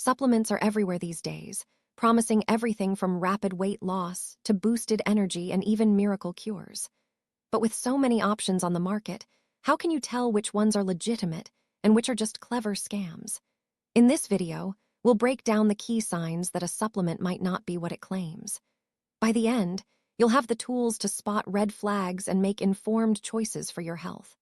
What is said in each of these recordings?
Supplements are everywhere these days, promising everything from rapid weight loss to boosted energy and even miracle cures. But with so many options on the market, how can you tell which ones are legitimate and which are just clever scams? In this video, we'll break down the key signs that a supplement might not be what it claims. By the end, you'll have the tools to spot red flags and make informed choices for your health.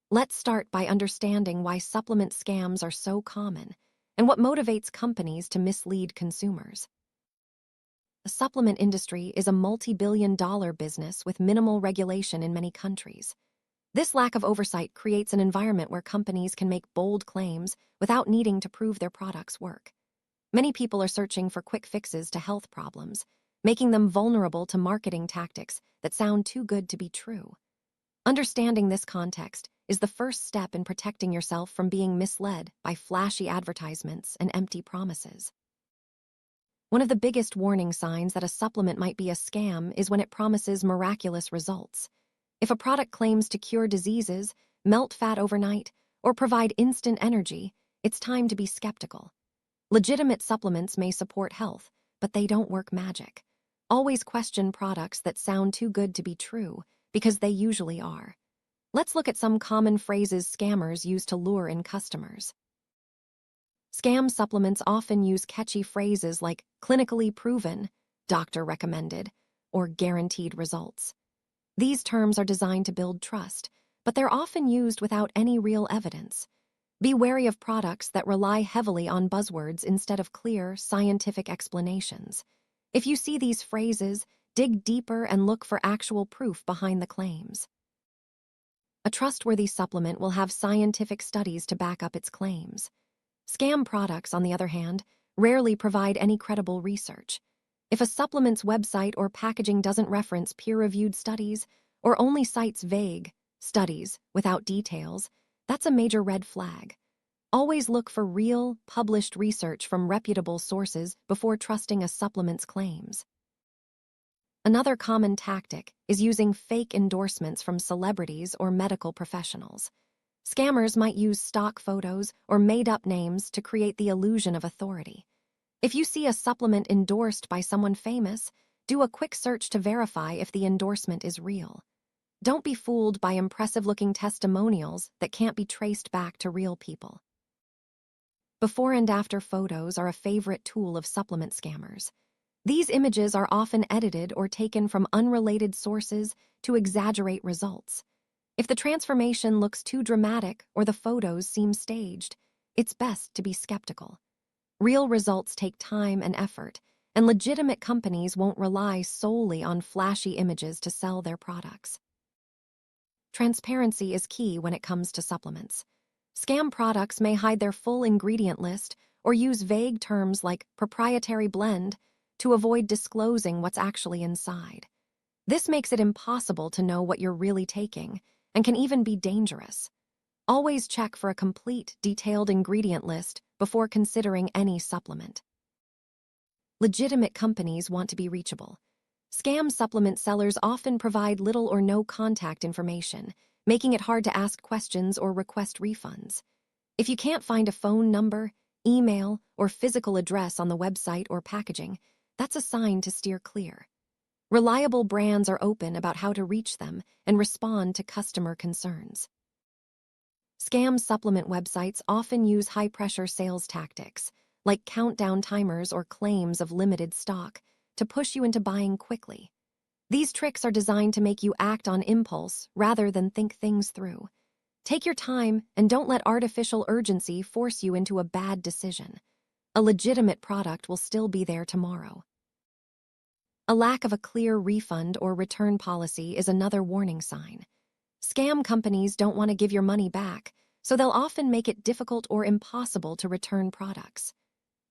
Let's start by understanding why supplement scams are so common and what motivates companies to mislead consumers. The supplement industry is a multi-billion-dollar business with minimal regulation in many countries. This lack of oversight creates an environment where companies can make bold claims without needing to prove their products work. Many people are searching for quick fixes to health problems, making them vulnerable to marketing tactics that sound too good to be true. Understanding this context is the first step in protecting yourself from being misled by flashy advertisements and empty promises. One of the biggest warning signs that a supplement might be a scam is when it promises miraculous results. If a product claims to cure diseases, melt fat overnight, or provide instant energy, it's time to be skeptical. Legitimate supplements may support health, but they don't work magic. Always question products that sound too good to be true, because they usually are. Let's look at some common phrases scammers use to lure in customers. Scam supplements often use catchy phrases like clinically proven, doctor recommended, or guaranteed results. These terms are designed to build trust, but they're often used without any real evidence. Be wary of products that rely heavily on buzzwords instead of clear, scientific explanations. If you see these phrases, dig deeper and look for actual proof behind the claims. A trustworthy supplement will have scientific studies to back up its claims. Scam products, on the other hand, rarely provide any credible research. If a supplement's website or packaging doesn't reference peer-reviewed studies or only cites vague studies without details, that's a major red flag. Always look for real, published research from reputable sources before trusting a supplement's claims. Another common tactic is using fake endorsements from celebrities or medical professionals. Scammers might use stock photos or made-up names to create the illusion of authority. If you see a supplement endorsed by someone famous, do a quick search to verify if the endorsement is real. Don't be fooled by impressive-looking testimonials that can't be traced back to real people. Before and after photos are a favorite tool of supplement scammers. These images are often edited or taken from unrelated sources to exaggerate results. If the transformation looks too dramatic or the photos seem staged, it's best to be skeptical. Real results take time and effort, and legitimate companies won't rely solely on flashy images to sell their products. Transparency is key when it comes to supplements. Scam products may hide their full ingredient list or use vague terms like proprietary blend to avoid disclosing what's actually inside. This makes it impossible to know what you're really taking and can even be dangerous. Always check for a complete, detailed ingredient list before considering any supplement. Legitimate companies want to be reachable. Scam supplement sellers often provide little or no contact information, making it hard to ask questions or request refunds. If you can't find a phone number, email, or physical address on the website or packaging, that's a sign to steer clear. Reliable brands are open about how to reach them and respond to customer concerns. Scam supplement websites often use high-pressure sales tactics, like countdown timers or claims of limited stock, to push you into buying quickly. These tricks are designed to make you act on impulse rather than think things through. Take your time and don't let artificial urgency force you into a bad decision. A legitimate product will still be there tomorrow. A lack of a clear refund or return policy is another warning sign. Scam companies don't want to give your money back, so they'll often make it difficult or impossible to return products.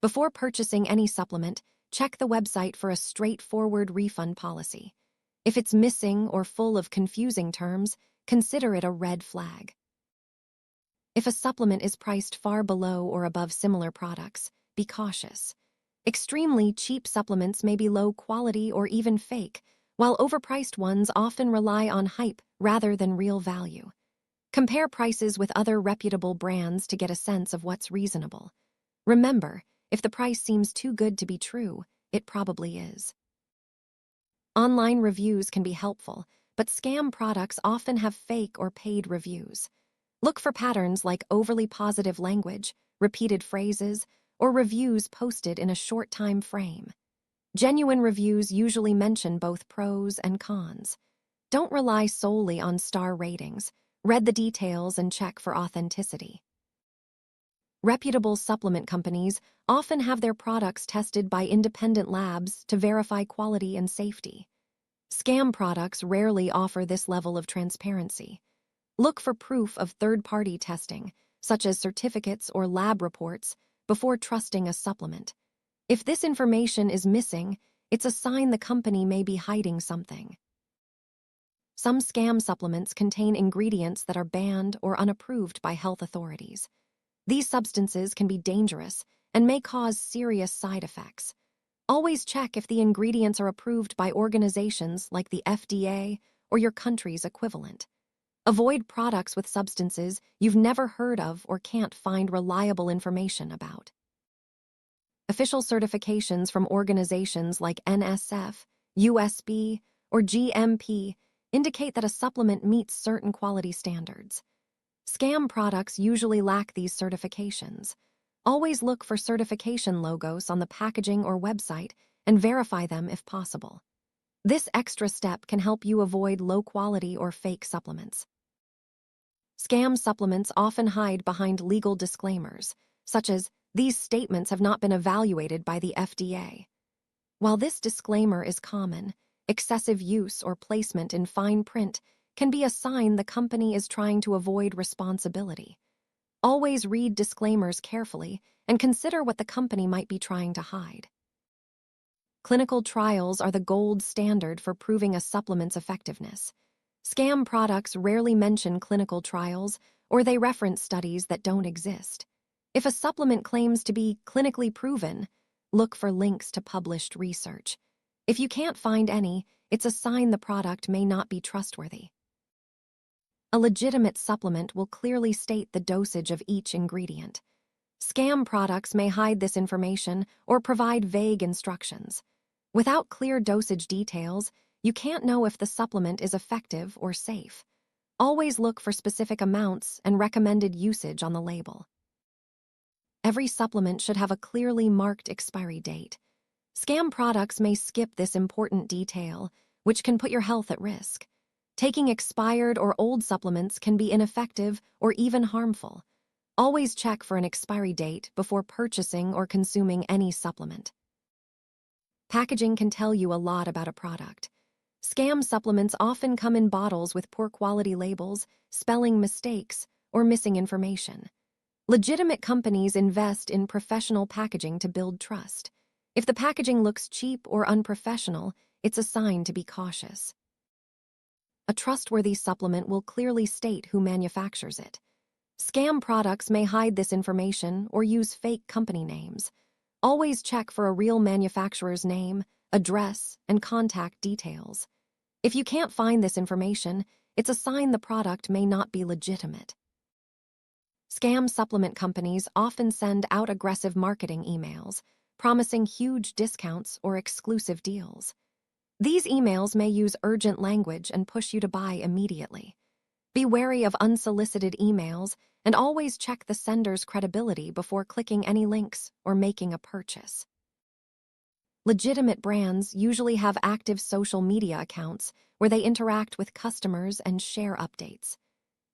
Before purchasing any supplement, check the website for a straightforward refund policy. If it's missing or full of confusing terms, consider it a red flag. If a supplement is priced far below or above similar products, be cautious. Extremely cheap supplements may be low quality or even fake, while overpriced ones often rely on hype rather than real value. Compare prices with other reputable brands to get a sense of what's reasonable. Remember, If the price seems too good to be true, it probably is. Online reviews can be helpful, but scam products often have fake or paid reviews. Look for patterns like overly positive language, repeated phrases, or reviews posted in a short time frame. Genuine reviews usually mention both pros and cons. Don't rely solely on star ratings. Read the details and check for authenticity. Reputable supplement companies often have their products tested by independent labs to verify quality and safety. Scam products rarely offer this level of transparency. Look for proof of third-party testing, such as certificates or lab reports, before trusting a supplement. If this information is missing, it's a sign the company may be hiding something. Some scam supplements contain ingredients that are banned or unapproved by health authorities. These substances can be dangerous and may cause serious side effects. Always check if the ingredients are approved by organizations like the FDA or your country's equivalent. Avoid products with substances you've never heard of or can't find reliable information about. Official certifications from organizations like NSF, USB, or GMP indicate that a supplement meets certain quality standards. Scam products usually lack these certifications. Always look for certification logos on the packaging or website and verify them if possible. This extra step can help you avoid low-quality or fake supplements. Scam supplements often hide behind legal disclaimers, such as, "These statements have not been evaluated by the FDA." While this disclaimer is common, excessive use or placement in fine print can be a sign the company is trying to avoid responsibility. Always read disclaimers carefully and consider what the company might be trying to hide. Clinical trials are the gold standard for proving a supplement's effectiveness. Scam products rarely mention clinical trials, or they reference studies that don't exist. If a supplement claims to be clinically proven, look for links to published research. If you can't find any, it's a sign the product may not be trustworthy. A legitimate supplement will clearly state the dosage of each ingredient. Scam products may hide this information or provide vague instructions. Without clear dosage details, you can't know if the supplement is effective or safe. Always look for specific amounts and recommended usage on the label. Every supplement should have a clearly marked expiry date. Scam products may skip this important detail, which can put your health at risk. Taking expired or old supplements can be ineffective or even harmful. Always check for an expiry date before purchasing or consuming any supplement. Packaging can tell you a lot about a product. Scam supplements often come in bottles with poor quality labels, spelling mistakes, or missing information. Legitimate companies invest in professional packaging to build trust. If the packaging looks cheap or unprofessional, it's a sign to be cautious. A trustworthy supplement will clearly state who manufactures it. Scam products may hide this information or use fake company names. Always check for a real manufacturer's name, address, and contact details. If you can't find this information, it's a sign the product may not be legitimate. Scam supplement companies often send out aggressive marketing emails, promising huge discounts or exclusive deals. These emails may use urgent language and push you to buy immediately. Be wary of unsolicited emails and always check the sender's credibility before clicking any links or making a purchase. Legitimate brands usually have active social media accounts where they interact with customers and share updates.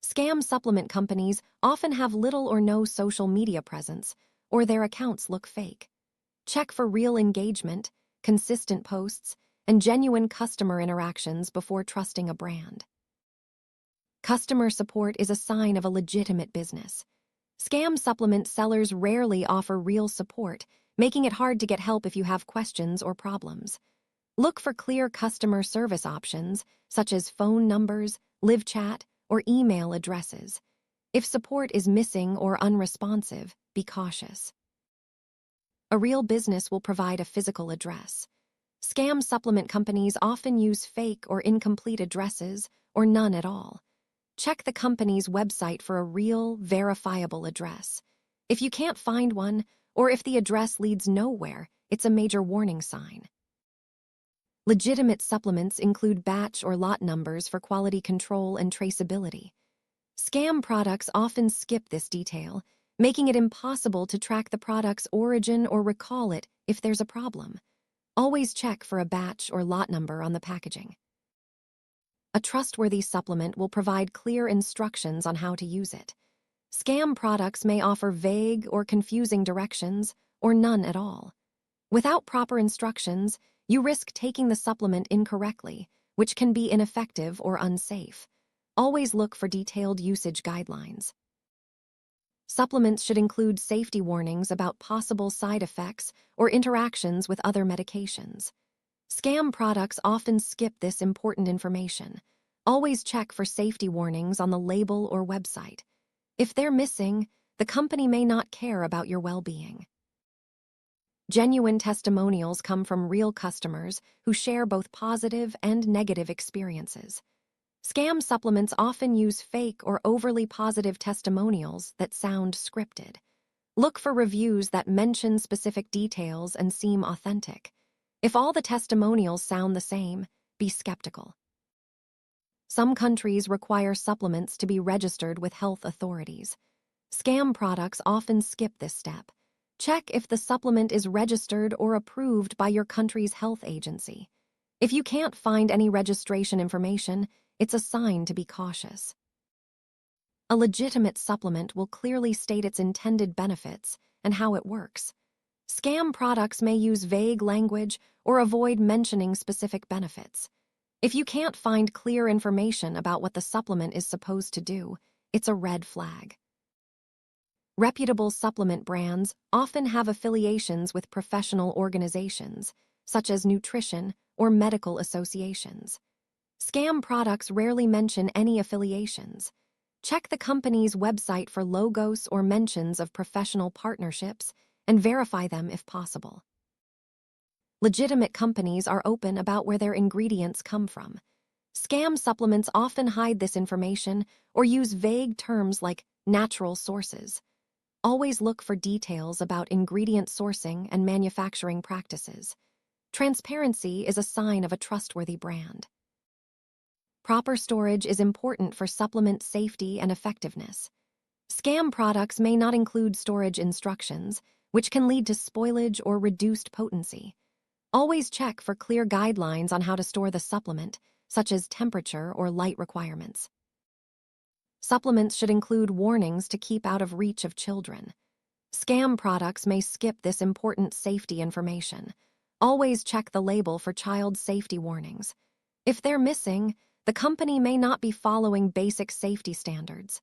Scam supplement companies often have little or no social media presence, or their accounts look fake. Check for real engagement, consistent posts, and genuine customer interactions before trusting a brand. Customer support is a sign of a legitimate business. Scam supplement sellers rarely offer real support, making it hard to get help if you have questions or problems. Look for clear customer service options, such as phone numbers, live chat, or email addresses. If support is missing or unresponsive, be cautious. A real business will provide a physical address. Scam supplement companies often use fake or incomplete addresses, or none at all. Check the company's website for a real, verifiable address. If you can't find one, or if the address leads nowhere, it's a major warning sign. Legitimate supplements include batch or lot numbers for quality control and traceability. Scam products often skip this detail, making it impossible to track the product's origin or recall it if there's a problem. Always check for a batch or lot number on the packaging. A trustworthy supplement will provide clear instructions on how to use it. Scam products may offer vague or confusing directions, or none at all. Without proper instructions, you risk taking the supplement incorrectly, which can be ineffective or unsafe. Always look for detailed usage guidelines. Supplements should include safety warnings about possible side effects or interactions with other medications. Scam products often skip this important information. Always check for safety warnings on the label or website. If they're missing, the company may not care about your well-being. Genuine testimonials come from real customers who share both positive and negative experiences. Scam supplements often use fake or overly positive testimonials that sound scripted. Look for reviews that mention specific details and seem authentic. If all the testimonials sound the same, be skeptical. Some countries require supplements to be registered with health authorities. Scam products often skip this step. Check if the supplement is registered or approved by your country's health agency. If you can't find any registration information, it's a sign to be cautious. A legitimate supplement will clearly state its intended benefits and how it works. Scam products may use vague language or avoid mentioning specific benefits. If you can't find clear information about what the supplement is supposed to do, it's a red flag. Reputable supplement brands often have affiliations with professional organizations, such as nutrition or medical associations. Scam products rarely mention any affiliations. Check the company's website for logos or mentions of professional partnerships and verify them if possible. Legitimate companies are open about where their ingredients come from. Scam supplements often hide this information or use vague terms like natural sources. Always look for details about ingredient sourcing and manufacturing practices. Transparency is a sign of a trustworthy brand. Proper storage is important for supplement safety and effectiveness. Scam products may not include storage instructions, which can lead to spoilage or reduced potency. Always check for clear guidelines on how to store the supplement, such as temperature or light requirements. Supplements should include warnings to keep out of reach of children. Scam products may skip this important safety information. Always check the label for child safety warnings. If they're missing, the company may not be following basic safety standards.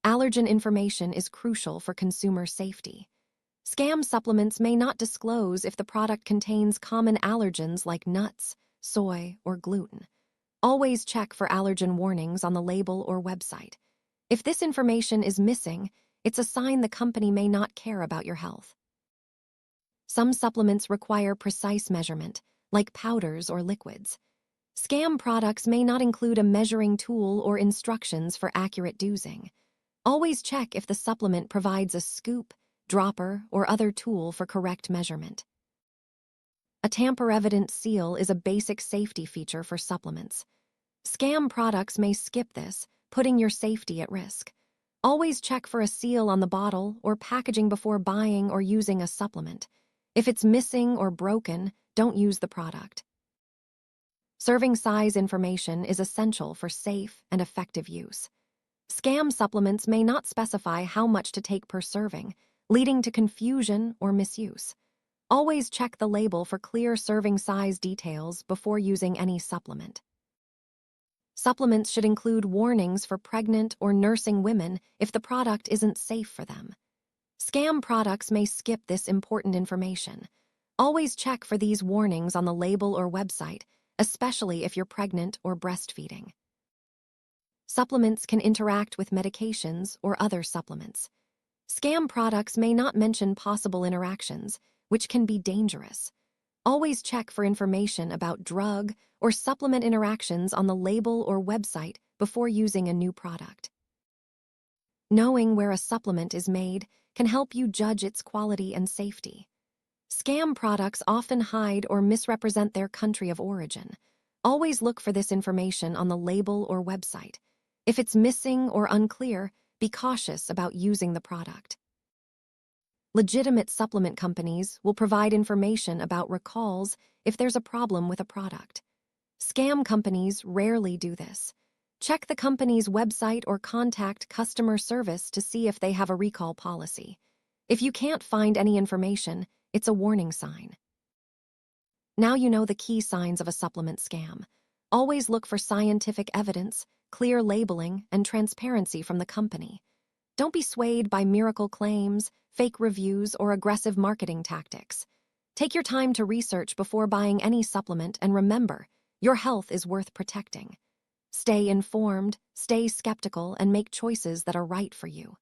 Allergen information is crucial for consumer safety. Scam supplements may not disclose if the product contains common allergens like nuts, soy, or gluten. Always check for allergen warnings on the label or website. If this information is missing, it's a sign the company may not care about your health. Some supplements require precise measurement, like powders or liquids. Scam products may not include a measuring tool or instructions for accurate dosing. Always check if the supplement provides a scoop, dropper, or other tool for correct measurement. A tamper-evident seal is a basic safety feature for supplements. Scam products may skip this, putting your safety at risk. Always check for a seal on the bottle or packaging before buying or using a supplement. If it's missing or broken, don't use the product. Serving size information is essential for safe and effective use. Scam supplements may not specify how much to take per serving, leading to confusion or misuse. Always check the label for clear serving size details before using any supplement. Supplements should include warnings for pregnant or nursing women if the product isn't safe for them. Scam products may skip this important information. Always check for these warnings on the label or website, especially if you're pregnant or breastfeeding. Supplements can interact with medications or other supplements. Scam products may not mention possible interactions, which can be dangerous. Always check for information about drug or supplement interactions on the label or website before using a new product. Knowing where a supplement is made can help you judge its quality and safety. Scam products often hide or misrepresent their country of origin. Always look for this information on the label or website. If it's missing or unclear, be cautious about using the product. Legitimate supplement companies will provide information about recalls if there's a problem with a product. Scam companies rarely do this. Check the company's website or contact customer service to see if they have a recall policy. If you can't find any information, it's a warning sign. Now you know the key signs of a supplement scam. Always look for scientific evidence, clear labeling, and transparency from the company. Don't be swayed by miracle claims, fake reviews, or aggressive marketing tactics. Take your time to research before buying any supplement, and remember, your health is worth protecting. Stay informed, stay skeptical, and make choices that are right for you.